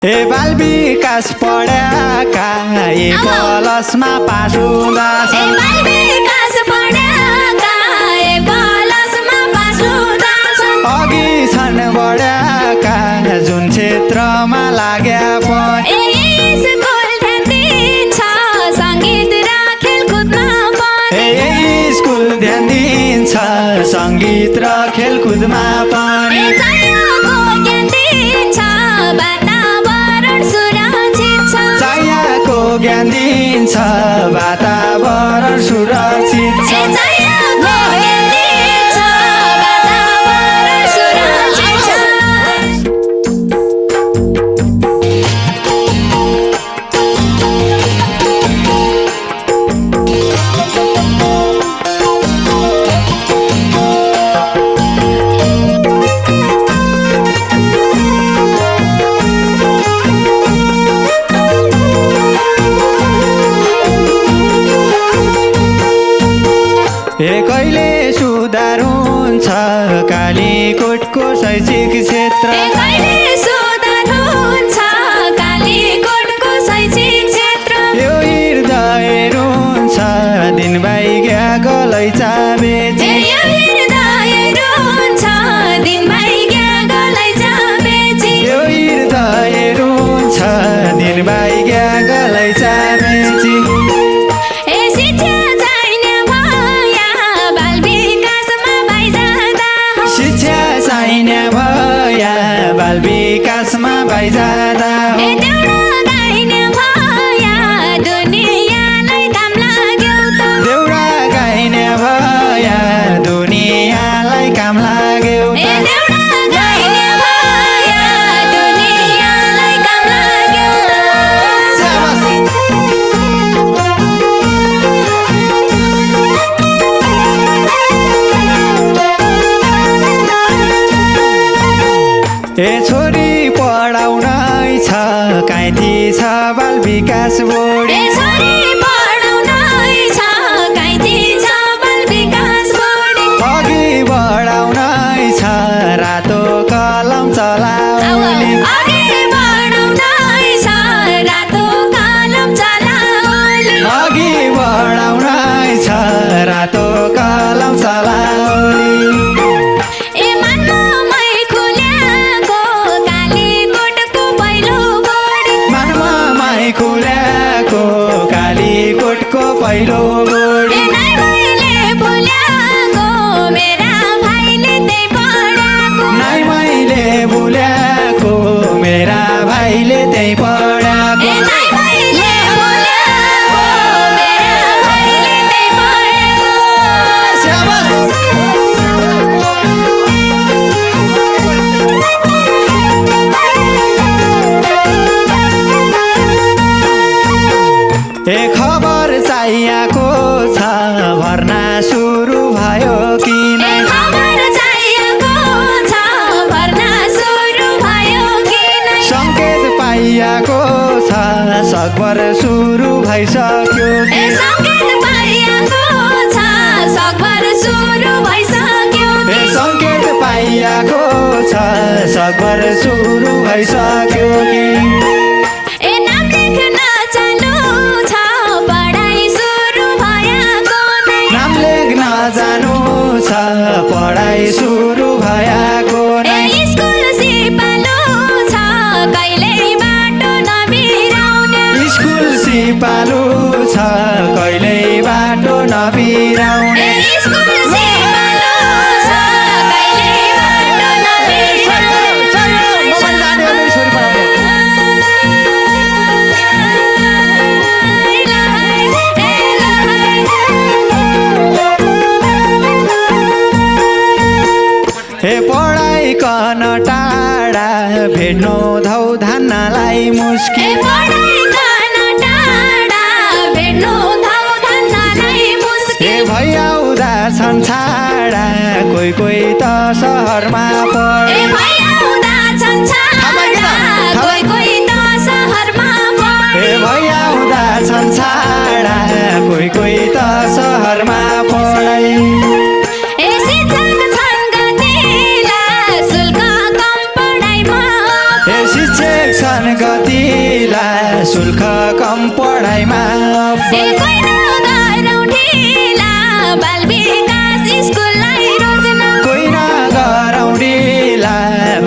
ए बाल विकास पढ्याका ए कलसमा पास हुँदा ए बाल विकास पढ्याका ए कलसमा पास हुँदा अघि छन् बढ्याका जुन क्षेत्रमा लाग्या पनि स्कुल ध्यान दिन्छ सङ्गीत र खेलकुदमा पनि स्कुल ध्यान दिन्छ सङ्गीत र खेलकुदमा पनि चायाको ज्ञान दिन्छ वातावरण सुरक्षित छ कहिले सुधार हुन्छ कालीकोटको शैक्षिक क्षेत्र यो हृदय रुन्छ दिन बाइग्या गलैचा बेची यो हृदय रुन्छ दिन बाइग्या गलैचा बेची बाल विकासमा भइजाँदा देउडा गाइने भया दुनियाँलाई काम लाग्यो देउडा गाइने भया दुनियाँलाई काम लाग्यो ए छोरी पढाउनै छ काइती छ बाल विकास बोर्ड अघि बढाउनै छ रातो कलम चलाउने अघि बढाउनै छ रातो कलम चलाउने खुल्याको कालीकोटको पहिलो बोर्ड नाइ मैले बोल्याको मेरा भाइले त्यही पढाको ए खबर चाहिएको छ भर्ना सुरु भयो कि नै सङ्केत पाइएको छ सकभर सुरु भइसक्यो कि सङ्केत पाइएको छ सकभर सुरु भइसक्यो कि जानु छ पढाइ सुरु भएको नै स्कुल सिपालु छ कहिल्यै बाटो नबिराउने हे पढाइ कन टाढा भेट्नु धौ धान्नलाई मुस्किल हे भइआउँदा छन् छाडा कोही त सहरमा पढे हे भइआउँदा छन् छाडा कोही त सहरमा पढे शिक्षक छन् शुल्क कम पढाइमा कोही नगरौँ ढिला बाल विकास स्कुललाई रोज्न कोही नगरौँ ढिला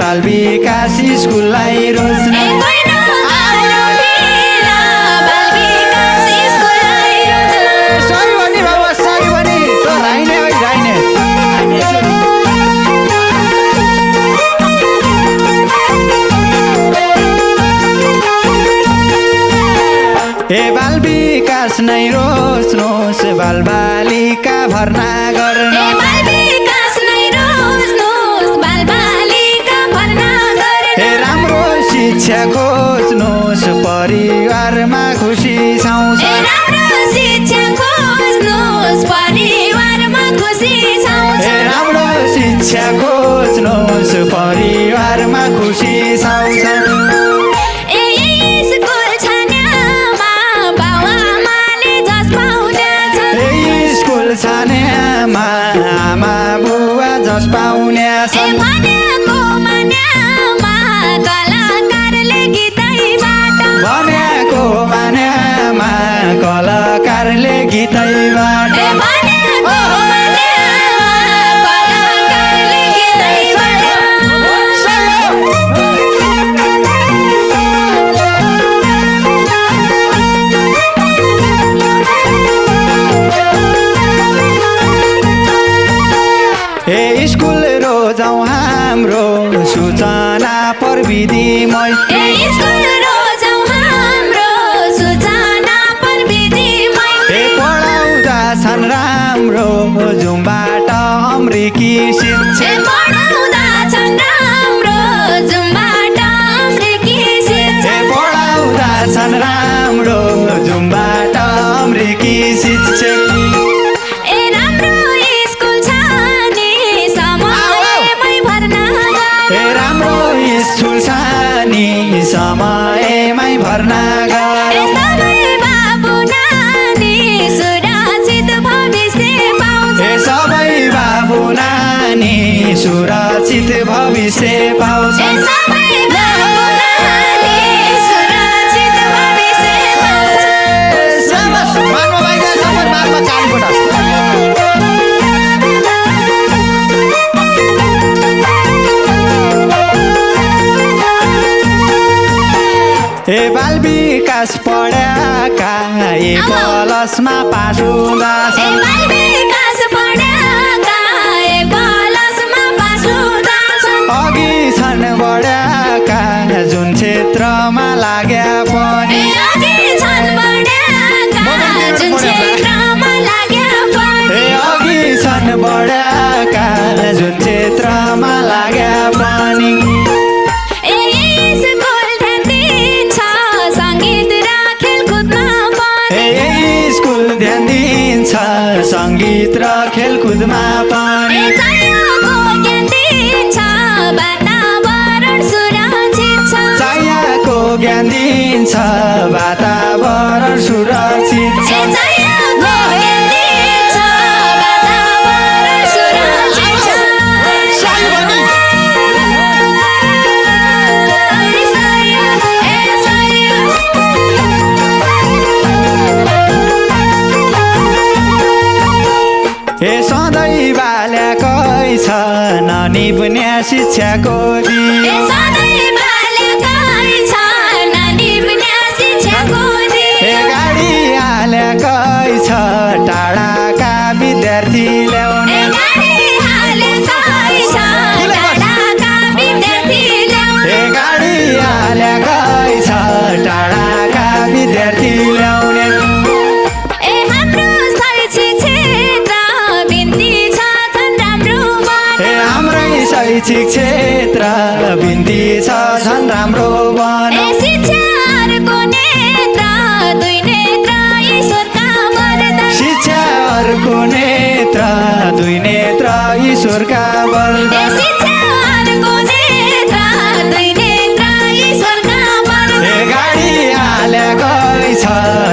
बाल विकास स्कुललाई रोज्न कोही नगरौँ ढिला बाल विकास स्कुललाई रोज्न सही भने बाबा सही भने त राइने है राइने ए बाल विकास नै रोज्नुहोस् बाल बालिका भर्ना गर्न बाल विकास नै रोज्नुहोस् बाल बालिका भर्ना गर्न राम्रो शिक्षा खोज्नुहोस् परिवारमा खुसी छाउँछ राम्रो शिक्षा खोज्नुहोस् परिवारमा खुसी छाउँछ राम्रो शिक्षा खोज्नुहोस् परिवारमा खुसी छाउँछ छानेमा आमा बुवा जस पाउने छन् भनेको मान्यामा कलाकारले गीतैबाट भनेको मान्यामा कलाकारले गीतैबाट भनेको मान्यामा कलाकारले ए स्कुल रोजाउँ हाम्रो सूचना प्रविधिमय स्कुल रोजाउँ हाम्रो सूचना प्रविधिमय पढाउँदा छन् राम्रो जुमबाट अमेरिकी शिक्षा पढाउँदा छन् राम्रो जुमबाट अमेरिकी शिक्षा पढाउँदा छन् राम्रो जुमबाट अमेरिकी शिक्षक समयमै भर्ना गर सबै बाबु नानी सुरक्षित भविष्य पाउँछ सबै बाबु नानी सुरक्षित भविष्य पाउँछ सबै बाबु नानी सुरक्षित भविष्य पाउँछ मानमा बाइक सबै मानमा कालीबाट ए बाल विकास पढ्याका ए प्लसमा पास हुँदा बाल विकास पढ्याका ए प्लसमा पास हुँदा अघि छन् बढ्याका जुन क्षेत्रमा लाग्या पनि अघि छन् बढ्याका जुन क्षेत्रमा लाग्या पनि अघि छन् बढ्याका जुन क्षेत्रमा लाग्या पनि सङ्गीत र खेलकुदमा पनि चाहिएको ज्ञान दिन्छ वातावरण सुरक्षित छ चाहिएको ज्ञान दिन्छ वातावरण सुरक्षित छ चाहिएको ज्ञान दिन्छ वातावरण सुरक्षित छ ए सधैँ बाल्याकै छ ननिपुण्य शिक्षाको दिन सधैँ बाल्याकै छ ननिपुण्य शिक्षाको दिन गाडी हालेकै छ टाढाका विद्यार्थी ल्याउने गाडी हालेकै छ टाढाका विद्यार्थी ल्याउने गाडी हालेकै छ टाढाका विद्यार्थी ल्याउने हाम्रो शैक्षिक क्षेत्र बिन्ती छ झन् राम्रो हाम्रै शैक्षिक क्षेत्र बिन्ती छ झन् राम्रो बन शिक्षाहरूको नेत्र दुई नेत्र ईश्वरका वरदान शिक्षाहरूको नेत्र दुई नेत्र ईश्वरका वरदान शिक्षाहरूको नेत्र दुई नेत्र ईश्वरका वरदान गाडी हालेकै छ